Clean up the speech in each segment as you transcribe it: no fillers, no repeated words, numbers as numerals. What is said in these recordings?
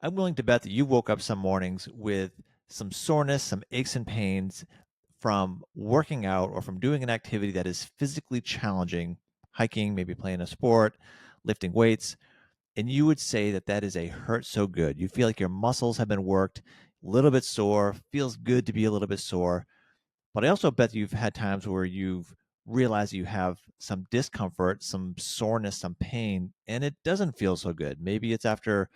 I'm willing to bet that you woke up some mornings with some soreness, some aches and pains from working out or from doing an activity that is physically challenging, hiking, maybe playing a sport, lifting weights. And you would say that that is a hurt so good. You feel like your muscles have been worked, a little bit sore, feels good to be a little bit sore. But I also bet that you've had times where you've realized you have some discomfort, some soreness, some pain, and it doesn't feel so good. Maybe it's after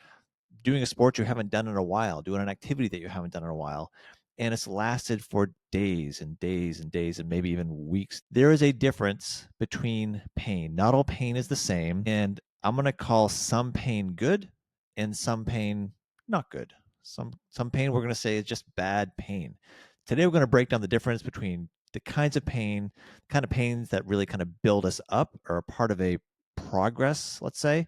doing a sport you haven't done in a while, doing an activity that you haven't done in a while, and it's lasted for days and days and days and maybe even weeks. There is a difference between pain. Not all pain is the same, and I'm going to call some pain good and some pain not good. Some pain we're going to say is just bad pain. Today we're going to break down the difference between the kinds of pain, kind of pains that really kind of build us up or are part of a progress, let's say,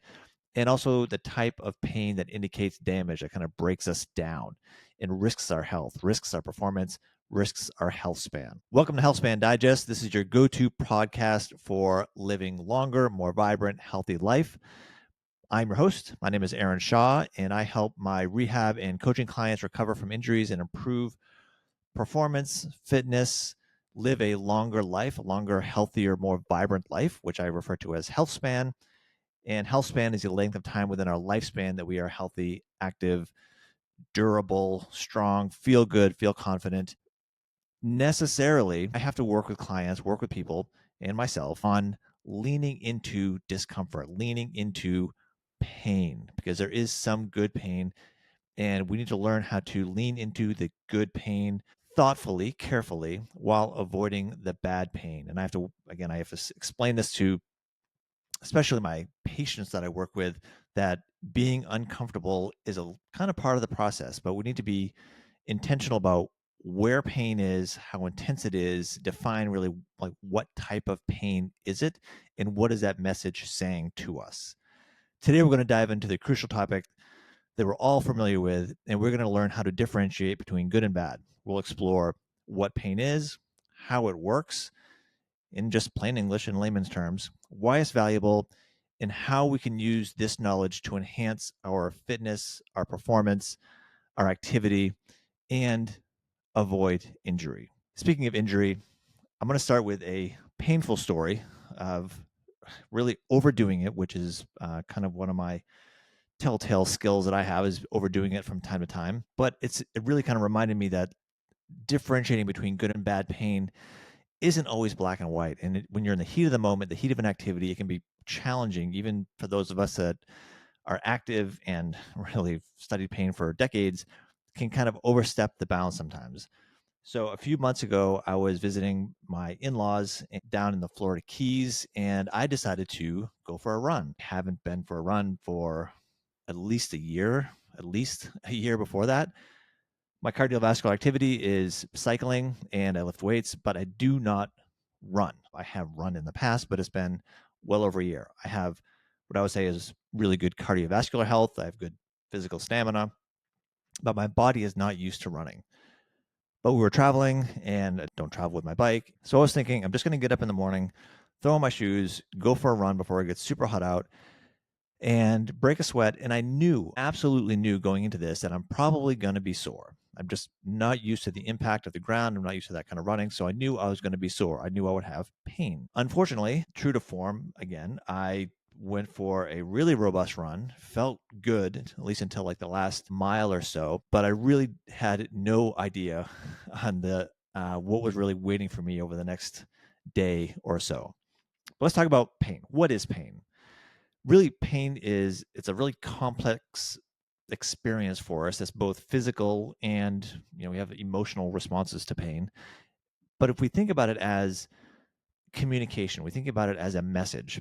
and also the type of pain that indicates damage that kind of breaks us down and risks our health, risks our performance, risks our health span. Welcome to Health Span Digest. This is your go-to podcast for living longer, more vibrant, healthy life. I'm your host. My name is Aaron Shaw, and I help my rehab and coaching clients recover from injuries and improve performance, fitness, live a longer life, a longer, healthier, more vibrant life, which I refer to as health span. And health span is the length of time within our lifespan that we are healthy, active, durable, strong, feel good, feel confident. Necessarily, I have to work with clients, work with people, and myself on leaning into discomfort, leaning into pain, because there is some good pain. And we need to learn how to lean into the good pain thoughtfully, carefully, while avoiding the bad pain. And I have to explain this to especially my patients that I work with, that being uncomfortable is a kind of part of the process, but we need to be intentional about where pain is, how intense it is, define really like what type of pain is it, and what is that message saying to us. Today, we're going to dive into the crucial topic that we're all familiar with, and we're going to learn how to differentiate between good and bad. We'll explore what pain is, how it works, in just plain English and layman's terms, why it's valuable, and how we can use this knowledge to enhance our fitness, our performance, our activity, and avoid injury. Speaking of injury, I'm going to start with a painful story of really overdoing it, which is kind of one of my telltale skills that I have, is overdoing it from time to time. But it really kind of reminded me that differentiating between good and bad pain isn't always black and white. And when you're in the heat of the moment, the heat of an activity, it can be challenging, even for those of us that are active and really studied pain for decades, can kind of overstep the bounds sometimes. So a few months ago, I was visiting my in-laws down in the Florida Keys, and I decided to go for a run. Haven't been for a run for at least a year, at least a year before that. My cardiovascular activity is cycling and I lift weights, but I do not run. I have run in the past, but it's been well over a year. I have what I would say is really good cardiovascular health. I have good physical stamina, but my body is not used to running. But we were traveling and I don't travel with my bike. So I was thinking, I'm just going to get up in the morning, throw on my shoes, go for a run before it gets super hot out, and break a sweat. And I knew, absolutely knew going into this, that I'm probably going to be sore. I'm just not used to the impact of the ground. I'm not used to that kind of running. So I knew I was going to be sore. I knew I would have pain. Unfortunately, true to form, again, I went for a really robust run, felt good, at least until like the last mile or so. But I really had no idea on the what was really waiting for me over the next day or so. But let's talk about pain. What is pain? Really, pain is, it's a really complex experience for us. That's both physical and, we have emotional responses to pain. But if we think about it as communication, we think about it as a message,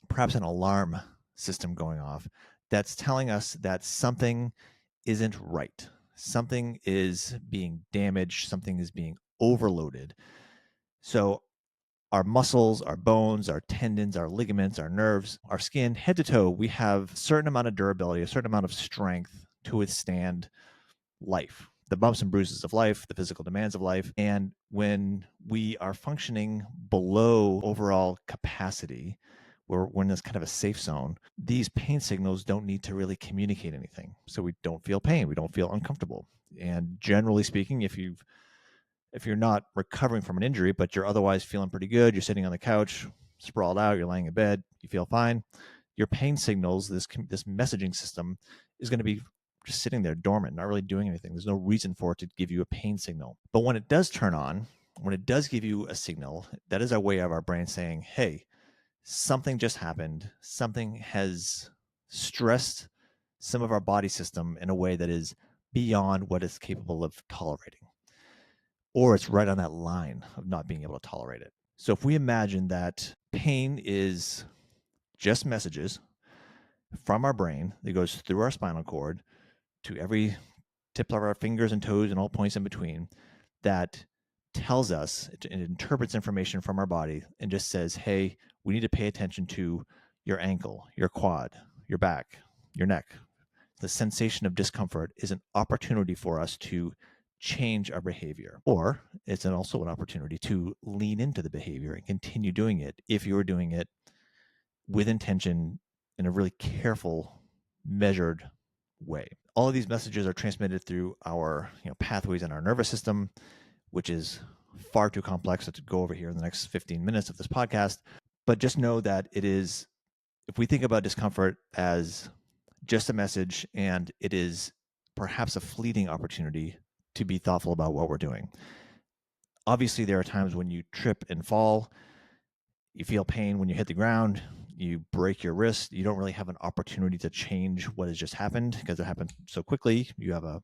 perhaps an alarm system going off that's telling us that something isn't right, something is being damaged, something is being overloaded. So our muscles, our bones, our tendons, our ligaments, our nerves, our skin, head to toe, we have a certain amount of durability, a certain amount of strength to withstand life, the bumps and bruises of life, the physical demands of life. And when we are functioning below overall capacity, we're in this kind of a safe zone. These pain signals don't need to really communicate anything. So we don't feel pain, we don't feel uncomfortable. And generally speaking, if you're not recovering from an injury, but you're otherwise feeling pretty good, you're sitting on the couch, sprawled out, you're laying in bed, you feel fine, your pain signals, this messaging system is going to be just sitting there dormant, not really doing anything. There's no reason for it to give you a pain signal. But when it does turn on, when it does give you a signal, that is our way of our brain saying, hey, something just happened. Something has stressed some of our body system in a way that is beyond what it's capable of tolerating, or it's right on that line of not being able to tolerate it. So if we imagine that pain is just messages from our brain that goes through our spinal cord to every tip of our fingers and toes and all points in between, that tells us, it interprets information from our body and just says, hey, we need to pay attention to your ankle, your quad, your back, your neck. The sensation of discomfort is an opportunity for us to change our behavior, or it's also an opportunity to lean into the behavior and continue doing it if you're doing it with intention in a really careful, measured way. All of these messages are transmitted through our pathways in our nervous system, which is far too complex to go over here in the next 15 minutes of this podcast. But just know that it is, if we think about discomfort as just a message, and it is perhaps a fleeting opportunity to be thoughtful about what we're doing. Obviously, there are times when you trip and fall, you feel pain when you hit the ground, you break your wrist, you don't really have an opportunity to change what has just happened because it happened so quickly. You have what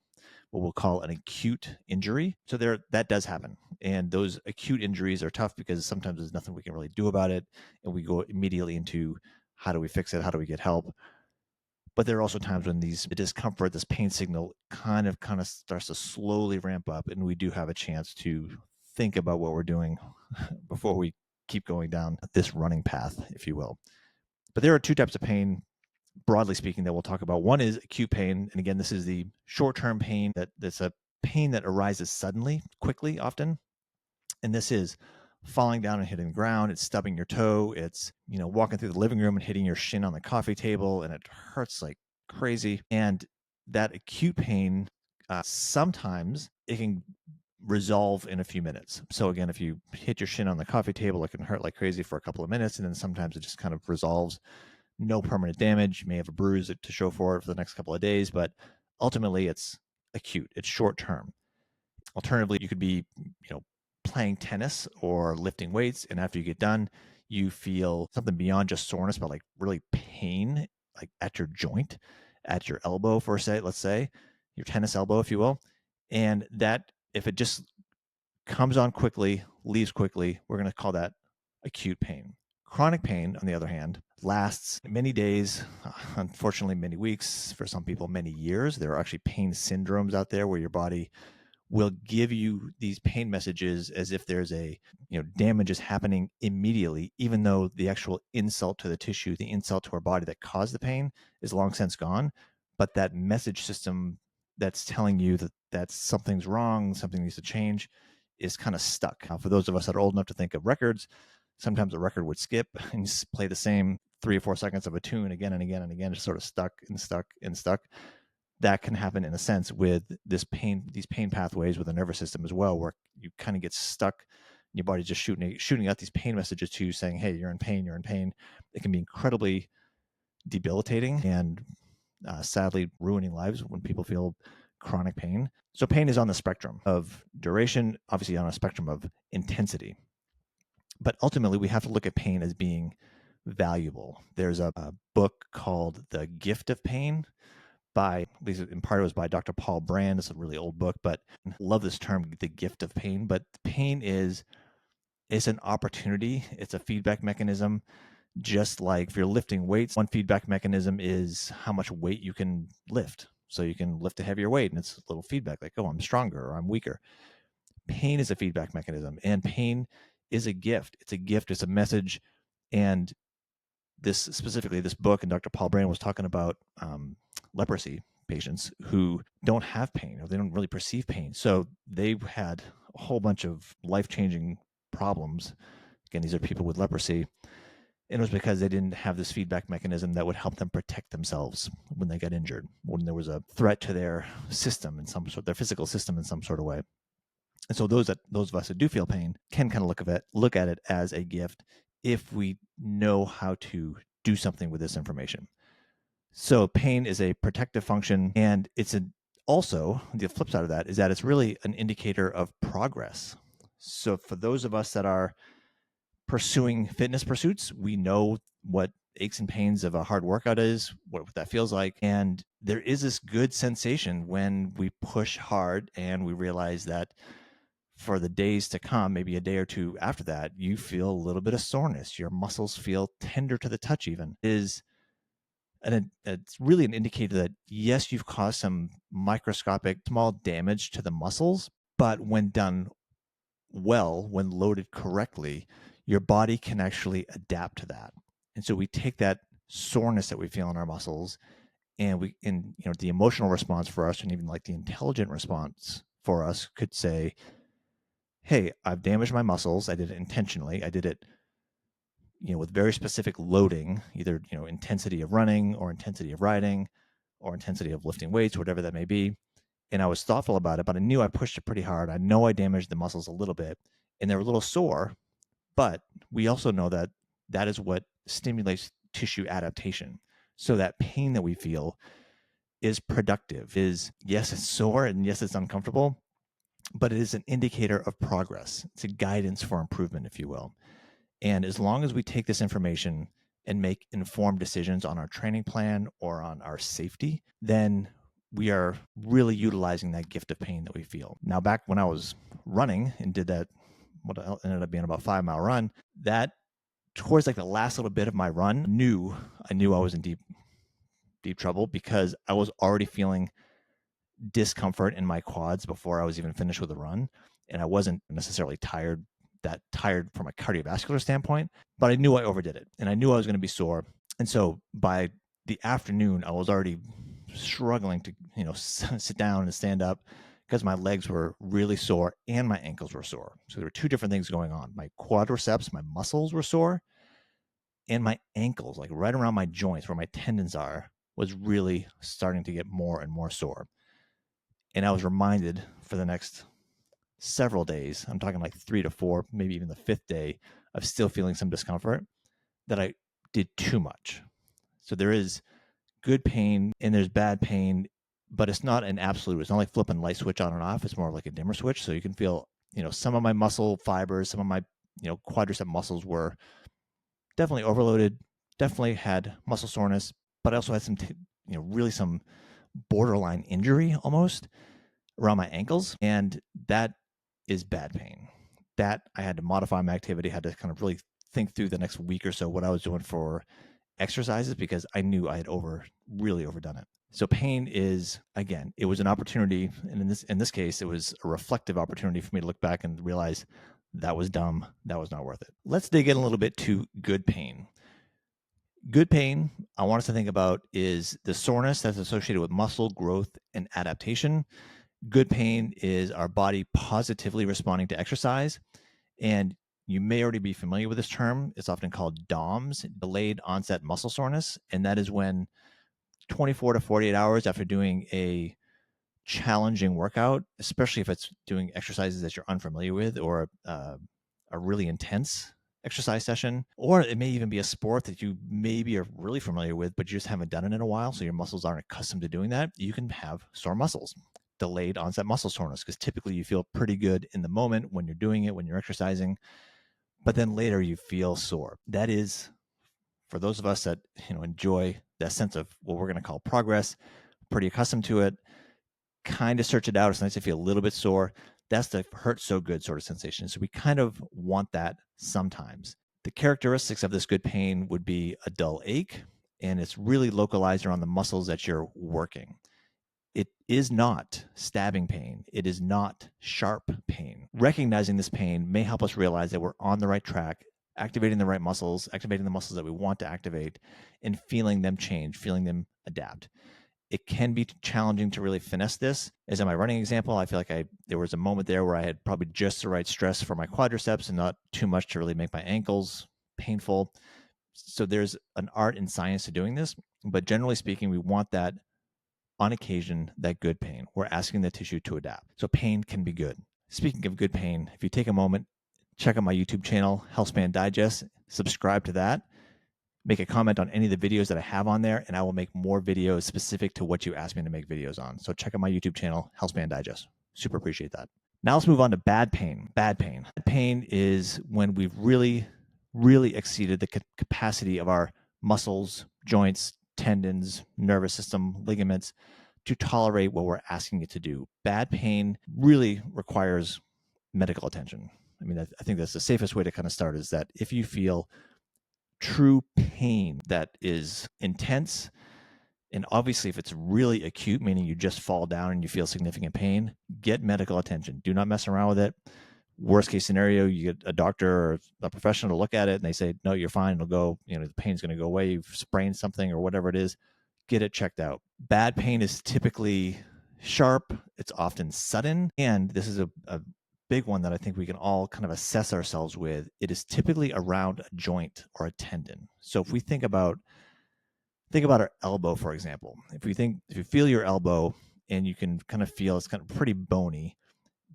we'll call an acute injury. So that does happen. And those acute injuries are tough because sometimes there's nothing we can really do about it. And we go immediately into how do we fix it? How do we get help? But there are also times when the discomfort, this pain signal kind of starts to slowly ramp up, and we do have a chance to think about what we're doing before we keep going down this running path, if you will. But there are two types of pain, broadly speaking, that we'll talk about. One is acute pain. And again, this is the short-term pain that's a pain that arises suddenly, quickly, often. And this is falling down and hitting the ground. It's stubbing your toe. It's, walking through the living room and hitting your shin on the coffee table, and it hurts like crazy. And that acute pain, sometimes it can resolve in a few minutes. So again, if you hit your shin on the coffee table, it can hurt like crazy for a couple of minutes, and then sometimes it just kind of resolves. No permanent damage. You may have a bruise to show for it for the next couple of days, but ultimately it's acute. It's short term. Alternatively, you could be, playing tennis or lifting weights, and after you get done, you feel something beyond just soreness, but like really pain, like at your joint, at your elbow, let's say, your tennis elbow, if you will. And that, if it just comes on quickly, leaves quickly, we're going to call that acute pain. Chronic pain, on the other hand, lasts many days, unfortunately, many weeks, for some people, many years. There are actually pain syndromes out there where your body will give you these pain messages as if there's damage is happening immediately, even though the actual insult to the tissue, the insult to our body that caused the pain is long since gone. But that message system that's telling you that something's wrong, something needs to change, is kind of stuck. Now, for those of us that are old enough to think of records, sometimes a record would skip and just play the same 3 or 4 seconds of a tune again and again and again, just sort of stuck and stuck and stuck. That can happen in a sense with these pain pathways with the nervous system as well, where you kind of get stuck. Your body's just shooting out these pain messages to you saying, hey, you're in pain, you're in pain. It can be incredibly debilitating and sadly ruining lives when people feel chronic pain. So pain is on the spectrum of duration, obviously on a spectrum of intensity. But ultimately, we have to look at pain as being valuable. There's a book called The Gift of Pain, at least in part it was by Dr. Paul Brand. It's a really old book, but I love this term, the gift of pain. But pain is an opportunity. It's a feedback mechanism. Just like if you're lifting weights, one feedback mechanism is how much weight you can lift. So you can lift a heavier weight, and it's a little feedback like, oh, I'm stronger or I'm weaker. Pain is a feedback mechanism, and pain is a gift. It's a gift. It's a message. And this book, and Dr. Paul Brand was talking about leprosy patients who don't have pain, or they don't really perceive pain. So they've had a whole bunch of life-changing problems. Again, these are people with leprosy. And it was because they didn't have this feedback mechanism that would help them protect themselves when they got injured, when there was a threat to their system in some sort, their physical system in some sort of way. And so those of us that do feel pain can kind of look at it as a gift if we know how to do something with this information. So pain is a protective function, and also the flip side of that is that it's really an indicator of progress. So for those of us that are pursuing fitness pursuits, we know what aches and pains of a hard workout is, what that feels like. And there is this good sensation when we push hard and we realize that for the days to come, maybe a day or two after that, you feel a little bit of soreness. Your muscles feel tender to the touch, even. And it's really an indicator that, yes, you've caused some microscopic small damage to the muscles, but when done well, when loaded correctly, your body can actually adapt to that. And so we take that soreness that we feel in our muscles, and the emotional response for us, and even like the intelligent response for us, could say, hey, I've damaged my muscles. I did it intentionally. I did it, with very specific loading, either, intensity of running or intensity of riding or intensity of lifting weights, whatever that may be. And I was thoughtful about it, but I knew I pushed it pretty hard. I know I damaged the muscles a little bit, and they're a little sore, but we also know that that is what stimulates tissue adaptation. So that pain that we feel is productive. Yes, it's sore, and yes, it's uncomfortable, but it is an indicator of progress. It's a guidance for improvement, if you will. And as long as we take this information and make informed decisions on our training plan or on our safety, then we are really utilizing that gift of pain that we feel. Now, back when I was running and did that, what ended up being about 5 mile run, that towards like the last little bit of my run, I knew I was in deep trouble, because I was already feeling discomfort in my quads before I was even finished with the run. And I wasn't necessarily tired from a cardiovascular standpoint, but I knew I overdid it and I knew I was going to be sore. And so by the afternoon, I was already struggling to, sit down and stand up, because my legs were really sore and my ankles were sore. So there were two different things going on. My quadriceps, my muscles were sore, and my ankles, like right around my joints where my tendons are, was really starting to get more and more sore. And I was reminded for the next several days, I'm talking like 3 to 4, maybe even the fifth day, of still feeling some discomfort, that I did too much. So there is good pain and there's bad pain, but it's not an absolute. It's not like flipping light switch on and off. It's more like a dimmer switch. So you can feel, some of my muscle fibers, some of my, quadricep muscles were definitely overloaded, definitely had muscle soreness, but I also had some, really some borderline injury almost around my ankles. And that is bad pain. That I had to modify my activity, had to kind of really think through the next week or so what I was doing for exercises, because I knew I had really overdone it. So pain is, again, it was an opportunity. And in this case, it was a reflective opportunity for me to look back and realize that was dumb. That was not worth it. Let's dig in a little bit to good pain. Good pain, I want us to think about, is the soreness that's associated with muscle growth and adaptation. Good pain is our body positively responding to exercise. And you may already be familiar with this term. It's often called DOMS, delayed onset muscle soreness. And that is when 24 to 48 hours after doing a challenging workout, especially if it's doing exercises that you're unfamiliar with, or a really intense exercise session, or it may even be a sport that you maybe are really familiar with, but you just haven't done it in a while, so your muscles aren't accustomed to doing that, you can have sore muscles, delayed onset muscle soreness, because typically you feel pretty good in the moment when you're doing it, when you're exercising, but then later you feel sore. That is, for those of us that enjoy that sense of what we're going to call progress, pretty accustomed to it, kind of search it out. It's nice to feel a little bit sore. That's the hurt so good sort of sensation. So we kind of want that sometimes. The characteristics of this good pain would be a dull ache, and it's really localized around the muscles that you're working. It is not stabbing pain. It is not sharp pain. Recognizing this pain may help us realize that we're on the right track, activating the right muscles, activating the muscles that we want to activate, and feeling them change, feeling them adapt. It can be challenging to really finesse this. As in my running example, I feel like there was a moment there where I had probably just the right stress for my quadriceps and not too much to really make my ankles painful. So there's an art and science to doing this, but generally speaking, we want that on occasion, that good pain. We're asking the tissue to adapt. So pain can be good. Speaking of good pain, if you take a moment, check out my YouTube channel, Healthspan Digest, subscribe to that, make a comment on any of the videos that I have on there, and I will make more videos specific to what you asked me to make videos on. So check out my YouTube channel, Healthspan Digest. Super appreciate that. Now let's move on to bad pain. Bad pain. Bad pain is when we've really, really exceeded the capacity of our muscles, joints, tendons, nervous system, ligaments to tolerate what we're asking it to do. Bad pain really requires medical attention. I mean, I think that's the safest way to kind of start is that if you feel true pain that is intense, and obviously if it's really acute, meaning you just fall down and you feel significant pain, get medical attention. Do not mess around with it. Worst case scenario, you get a doctor or a professional to look at it and they say, no, you're fine. It'll go, the pain's going to go away. You've sprained something or whatever it is. Get it checked out. Bad pain is typically sharp. It's often sudden. And this is a big one that I think we can all kind of assess ourselves with. It is typically around a joint or a tendon. So if we think about our elbow, for example. If you feel your elbow and you can kind of feel it's kind of pretty bony,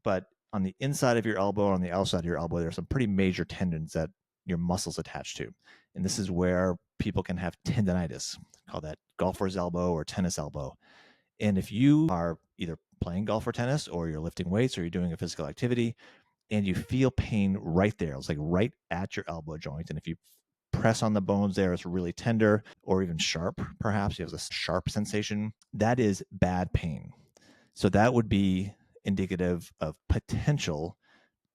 but on the inside of your elbow or on the outside of your elbow, there's some pretty major tendons that your muscles attach to. And this is where people can have tendinitis, call that golfer's elbow or tennis elbow. And if you are either playing golf or tennis, or you're lifting weights, or you're doing a physical activity, and you feel pain right there, it's like right at your elbow joint. And if you press on the bones there, it's really tender or even sharp, perhaps you have a sharp sensation, that is bad pain. So that would be indicative of potential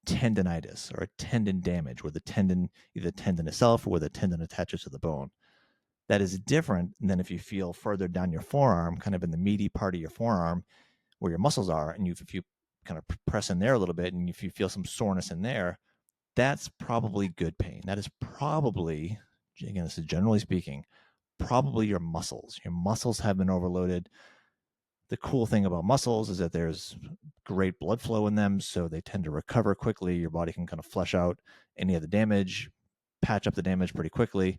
tendinitis or tendon damage, where the tendon, either the tendon itself or where the tendon attaches to the bone. That is different than if you feel further down your forearm, kind of in the meaty part of your forearm where your muscles are, and if you kind of press in there a little bit and if you feel some soreness in there, that's probably good pain. That is probably, again, this is generally speaking, probably your muscles. Your muscles have been overloaded. The cool thing about muscles is that there's great blood flow in them, so they tend to recover quickly. Your body can kind of flush out any of the damage, patch up the damage pretty quickly,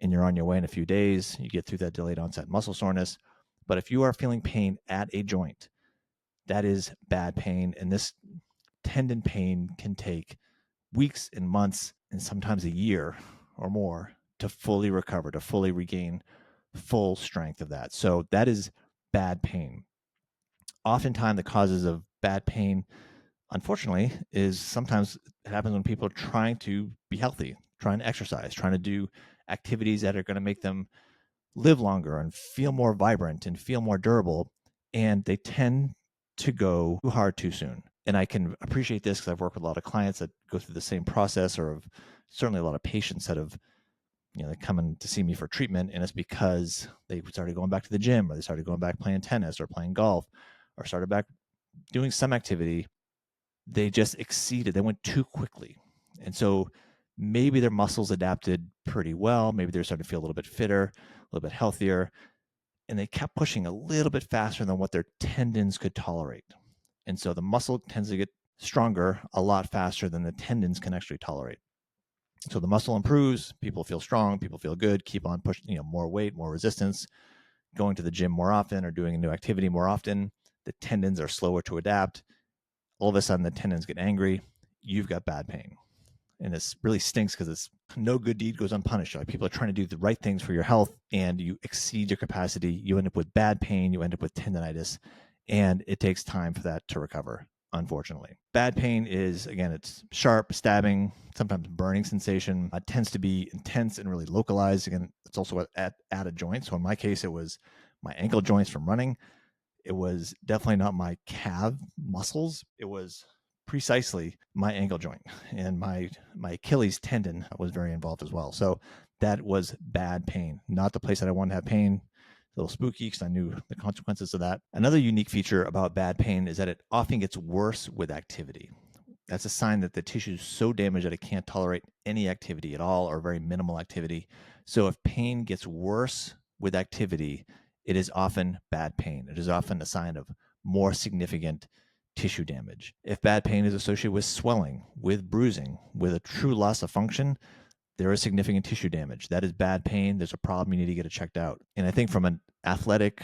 and you're on your way in a few days. You get through that delayed onset muscle soreness. But if you are feeling pain at a joint, that is bad pain. And this tendon pain can take weeks and months and sometimes a year or more to fully recover, to fully regain full strength of that. So that is bad pain. Oftentimes the causes of bad pain, unfortunately, is sometimes it happens when people are trying to be healthy, trying to exercise, trying to do activities that are going to make them live longer and feel more vibrant and feel more durable. And they tend to go too hard too soon. And I can appreciate this because I've worked with a lot of clients that go through the same process, or certainly a lot of patients that have, they come in to see me for treatment, and it's because they started going back to the gym, or they started going back playing tennis or playing golf, or started back doing some activity. They just exceeded, they went too quickly. And so maybe their muscles adapted pretty well. Maybe they're starting to feel a little bit fitter, a little bit healthier, and they kept pushing a little bit faster than what their tendons could tolerate. And so the muscle tends to get stronger a lot faster than the tendons can actually tolerate. So the muscle improves, people feel strong, people feel good, keep on pushing, more weight, more resistance, going to the gym more often or doing a new activity more often. The tendons are slower to adapt. All of a sudden the tendons get angry. You've got bad pain. And this really stinks because it's no good deed goes unpunished. Like, people are trying to do the right things for your health and you exceed your capacity. You end up with bad pain. You end up with tendinitis, and it takes time for that to recover, unfortunately. Bad pain is, again, it's sharp, stabbing, sometimes burning sensation. It tends to be intense and really localized. Again, it's also at a joint. So in my case, it was my ankle joints from running. It was definitely not my calf muscles. It was precisely my ankle joint, and my Achilles tendon was very involved as well. So that was bad pain, not the place that I wanted to have pain. A little spooky because I knew the consequences of that. Another unique feature about bad pain is that it often gets worse with activity. That's a sign that the tissue is so damaged that it can't tolerate any activity at all, or very minimal activity. So if pain gets worse with activity, it is often bad pain. It is often a sign of more significant tissue damage. If bad pain is associated with swelling, with bruising, with a true loss of function, there is significant tissue damage. That is bad pain. There's a problem. You need to get it checked out. And I think from an athletic,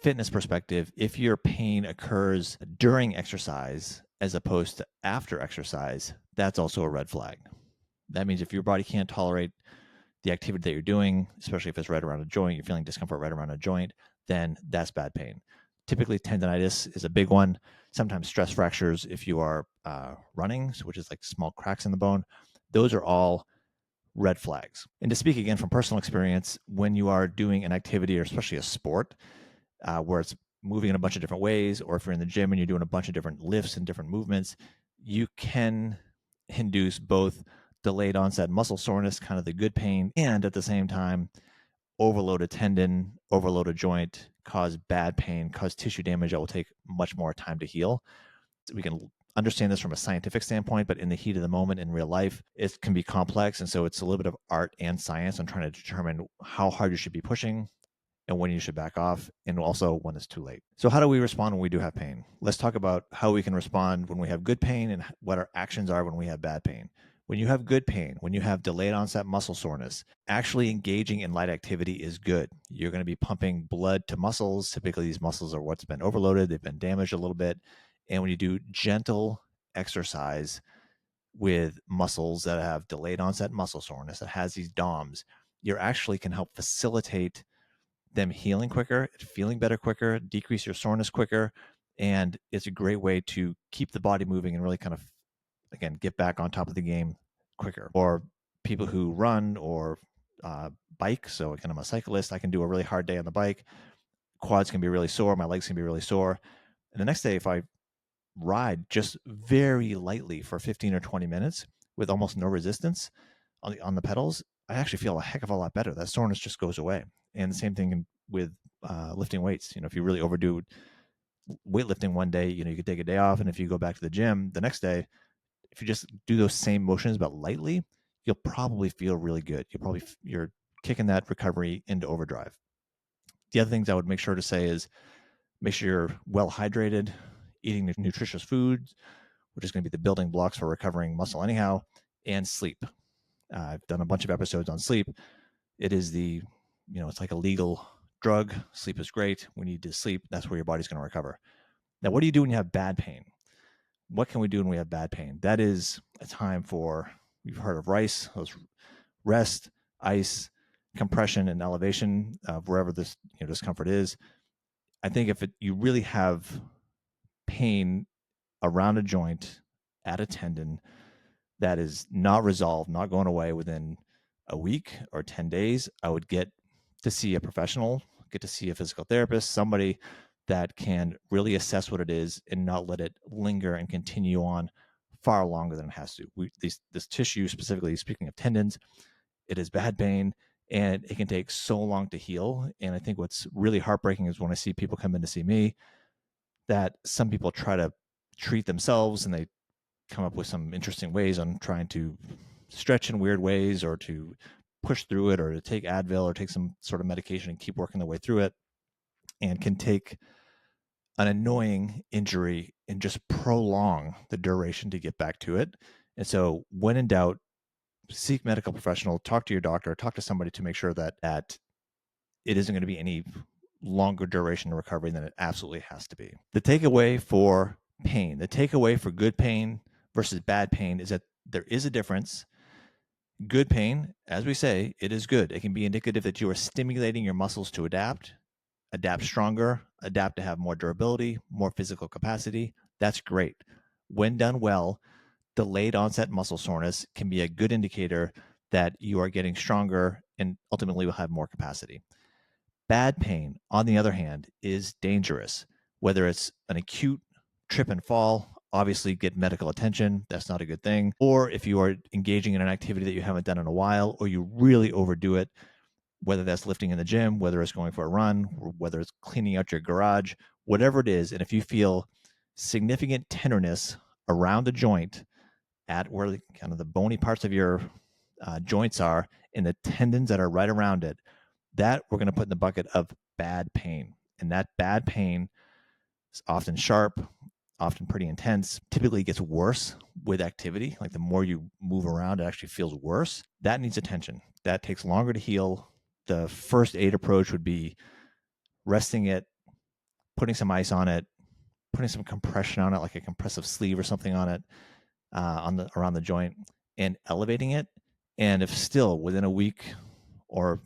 fitness perspective, if your pain occurs during exercise as opposed to after exercise, that's also a red flag. That means if your body can't tolerate the activity that you're doing, especially if it's right around a joint, you're feeling discomfort right around a joint, then that's bad pain. Typically, tendinitis is a big one. Sometimes stress fractures if you are running, which is like small cracks in the bone. Those are all red flags. And to speak again from personal experience, when you are doing an activity or especially a sport where it's moving in a bunch of different ways, or if you're in the gym and you're doing a bunch of different lifts and different movements, you can induce both delayed onset muscle soreness, kind of the good pain, and at the same time, overload a tendon, overload a joint, cause bad pain, cause tissue damage that will take much more time to heal. We can understand this from a scientific standpoint, but in the heat of the moment in real life, it can be complex. And so it's a little bit of art and science on trying to determine how hard you should be pushing and when you should back off, and also when it's too late. So how do we respond when we do have pain? Let's talk about how we can respond when we have good pain and what our actions are when we have bad pain. When you have good pain, when you have delayed onset muscle soreness, actually engaging in light activity is good. You're going to be pumping blood to muscles. Typically, these muscles are what's been overloaded, they've been damaged a little bit. And when you do gentle exercise with muscles that have delayed onset muscle soreness, that has these DOMs, you actually can help facilitate them healing quicker, feeling better quicker, decrease your soreness quicker. And it's a great way to keep the body moving and really kind of, again, get back on top of the game quicker. Or people who run or bike. So again, I'm a cyclist. I can do a really hard day on the bike. Quads can be really sore. My legs can be really sore. And the next day, if I ride just very lightly for 15 or 20 minutes with almost no resistance on the pedals, I actually feel a heck of a lot better. That soreness just goes away. And the same thing with lifting weights. If you really overdo weightlifting one day, you could take a day off. And if you go back to the gym the next day, if you just do those same motions but lightly, you'll probably feel really good. You're kicking that recovery into overdrive. The other things I would make sure to say is make sure you're well hydrated, eating nutritious foods, which is going to be the building blocks for recovering muscle anyhow, and sleep. I've done a bunch of episodes on sleep. It is it's like a legal drug. Sleep is great. We need to sleep. That's where your body's going to recover. Now, what do you do when you have bad pain? What can we do when we have bad pain? That is a time for, you've heard of RICE, those rest, ice, compression, and elevation of wherever this discomfort is. I think if you really have pain around a joint, at a tendon, that is not resolved, not going away within a week or 10 days, I would get to see a professional, get to see a physical therapist, somebody that can really assess what it is and not let it linger and continue on far longer than it has to. This tissue, specifically speaking of tendons, it is bad pain and it can take so long to heal. And I think what's really heartbreaking is when I see people come in to see me, that some people try to treat themselves and they come up with some interesting ways on trying to stretch in weird ways or to push through it or to take Advil or take some sort of medication and keep working their way through it, and can take an annoying injury and just prolong the duration to get back to it. And so when in doubt, seek medical professional, talk to your doctor, talk to somebody to make sure that it isn't going to be any longer duration of recovery than it absolutely has to be. The takeaway for pain, the takeaway for good pain versus bad pain is that there is a difference. Good pain, as we say, it is good. It can be indicative that you are stimulating your muscles to adapt stronger, adapt to have more durability, more physical capacity. That's great. When done well, delayed onset muscle soreness can be a good indicator that you are getting stronger and ultimately will have more capacity. Bad pain, on the other hand, is dangerous. Whether it's an acute trip and fall, obviously get medical attention. That's not a good thing. Or if you are engaging in an activity that you haven't done in a while, or you really overdo it, whether that's lifting in the gym, whether it's going for a run, or whether it's cleaning out your garage, whatever it is. And if you feel significant tenderness around the joint at where kind of the bony parts of your joints are and the tendons that are right around it, that we're going to put in the bucket of bad pain. And that bad pain is often sharp, often pretty intense, typically gets worse with activity. Like the more you move around, it actually feels worse. That needs attention. That takes longer to heal. The first aid approach would be resting it, putting some ice on it, putting some compression on it, like a compressive sleeve or something on it, around the joint, and elevating it. And if still within a week or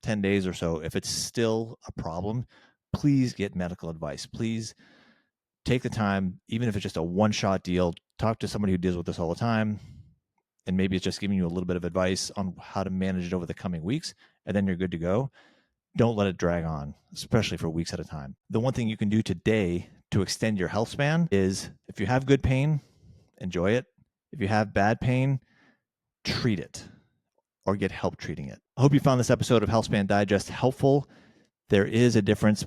10 days or so, if it's still a problem, please get medical advice. Please take the time, even if it's just a one-shot deal, talk to somebody who deals with this all the time, and maybe it's just giving you a little bit of advice on how to manage it over the coming weeks, and then you're good to go. Don't let it drag on, especially for weeks at a time. The one thing you can do today to extend your health span is, if you have good pain, enjoy it. If you have bad pain, treat it or get help treating it. I hope you found this episode of Healthspan Digest helpful. There is a difference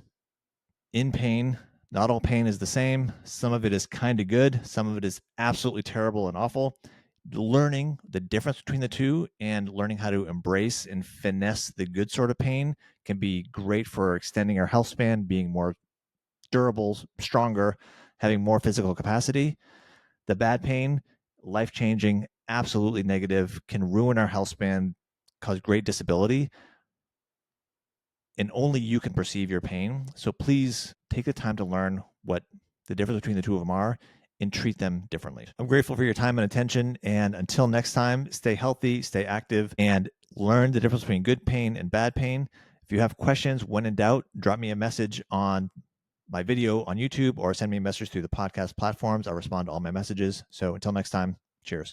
in pain. Not all pain is the same. Some of it is kind of good. Some of it is absolutely terrible and awful. Learning the difference between the two and learning how to embrace and finesse the good sort of pain can be great for extending our health span, being more durable, stronger, having more physical capacity. The bad pain, life-changing, absolutely negative, can ruin our health span, cause great disability, and only you can perceive your pain. So please take the time to learn what the difference between the two of them are and treat them differently. I'm grateful for your time and attention. And until next time, stay healthy, stay active, and learn the difference between good pain and bad pain. If you have questions, when in doubt, drop me a message on my video on YouTube or send me a message through the podcast platforms. I'll respond to all my messages. So until next time, cheers.